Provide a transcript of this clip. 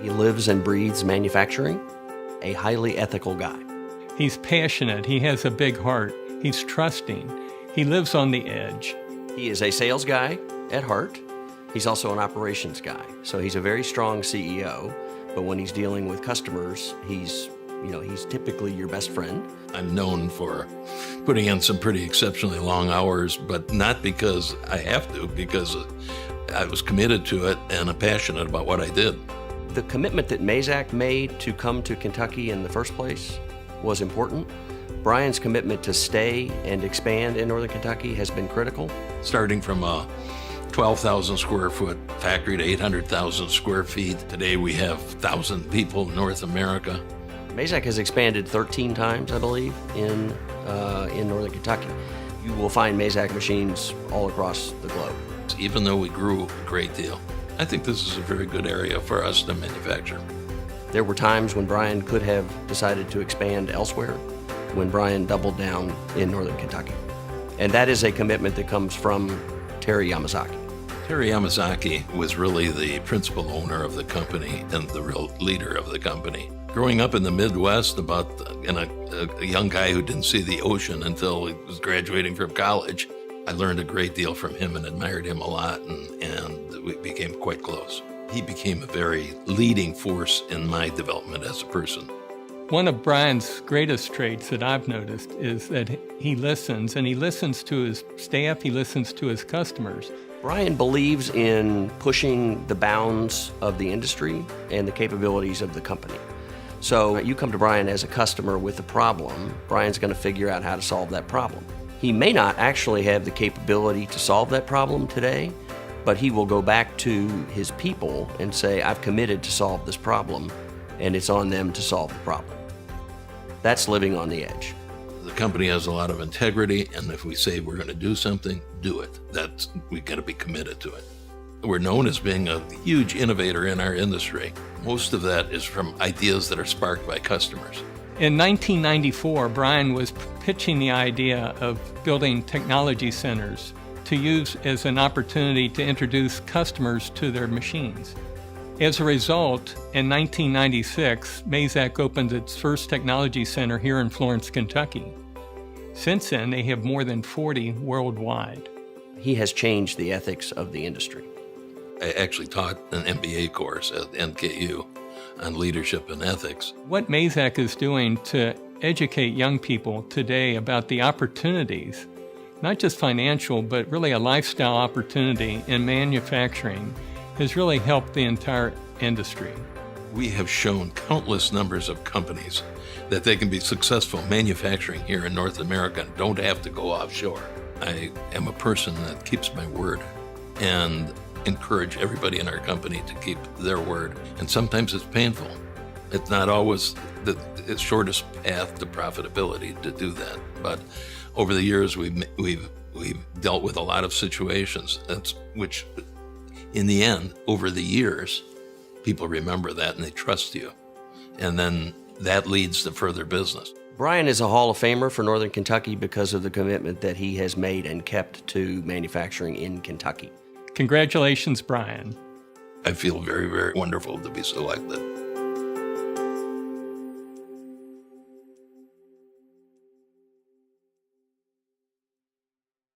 He lives and breathes manufacturing, a highly ethical guy. He's passionate. He has a big heart. He's trusting. He lives on the edge. He is a sales guy at heart. He's also an operations guy. So he's a very strong CEO, but when he's dealing with customers, he's typically your best friend. I'm known for putting in some pretty exceptionally long hours, but not because I have to, because I was committed to it and I'm passionate about what I did. The commitment that Mazak made to come to Kentucky in the first place was important. Brian's commitment to stay and expand in Northern Kentucky has been critical. Starting from a 12,000 square foot factory to 800,000 square feet. Today we have 1,000 people in North America. Mazak has expanded 13 times, I believe, in Northern Kentucky. You will find Mazak machines all across the globe. Even though we grew a great deal, I think this is a very good area for us to manufacture. There were times when Brian could have decided to expand elsewhere, when Brian doubled down in Northern Kentucky. And that is a commitment that comes from Terry Yamazaki. Terry Yamazaki was really the principal owner of the company and the real leader of the company. Growing up in the Midwest, a young guy who didn't see the ocean until he was graduating from college, I learned a great deal from him and admired him a lot, and we became quite close. He became a very leading force in my development as a person. One of Brian's greatest traits that I've noticed is that he listens, and he listens to his staff, he listens to his customers. Brian believes in pushing the bounds of the industry and the capabilities of the company. So you come to Brian as a customer with a problem, Brian's going to figure out how to solve that problem. He may not actually have the capability to solve that problem today, but he will go back to his people and say, I've committed to solve this problem, and it's on them to solve the problem. That's living on the edge. The company has a lot of integrity, and if we say we're going to do something, do it. We got to be committed to it. We're known as being a huge innovator in our industry. Most of that is from ideas that are sparked by customers. In 1994, Brian was pitching the idea of building technology centers to use as an opportunity to introduce customers to their machines. As a result, in 1996, Mazak opened its first technology center here in Florence, Kentucky. Since then, they have more than 40 worldwide. He has changed the ethics of the industry. I actually taught an MBA course at NKY on leadership and ethics. What Mazak is doing to educate young people today about the opportunities, not just financial, but really a lifestyle opportunity in manufacturing, has really helped the entire industry. We have shown countless numbers of companies that they can be successful manufacturing here in North America and don't have to go offshore. I am a person that keeps my word and encourage everybody in our company to keep their word. And sometimes it's painful. It's not always the shortest path to profitability to do that. But over the years, we've dealt with a lot of situations which in the end, over the years, people remember that and they trust you. And then that leads to further business. Brian is a Hall of Famer for Northern Kentucky because of the commitment that he has made and kept to manufacturing in Kentucky. Congratulations, Brian. I feel very, very wonderful to be selected.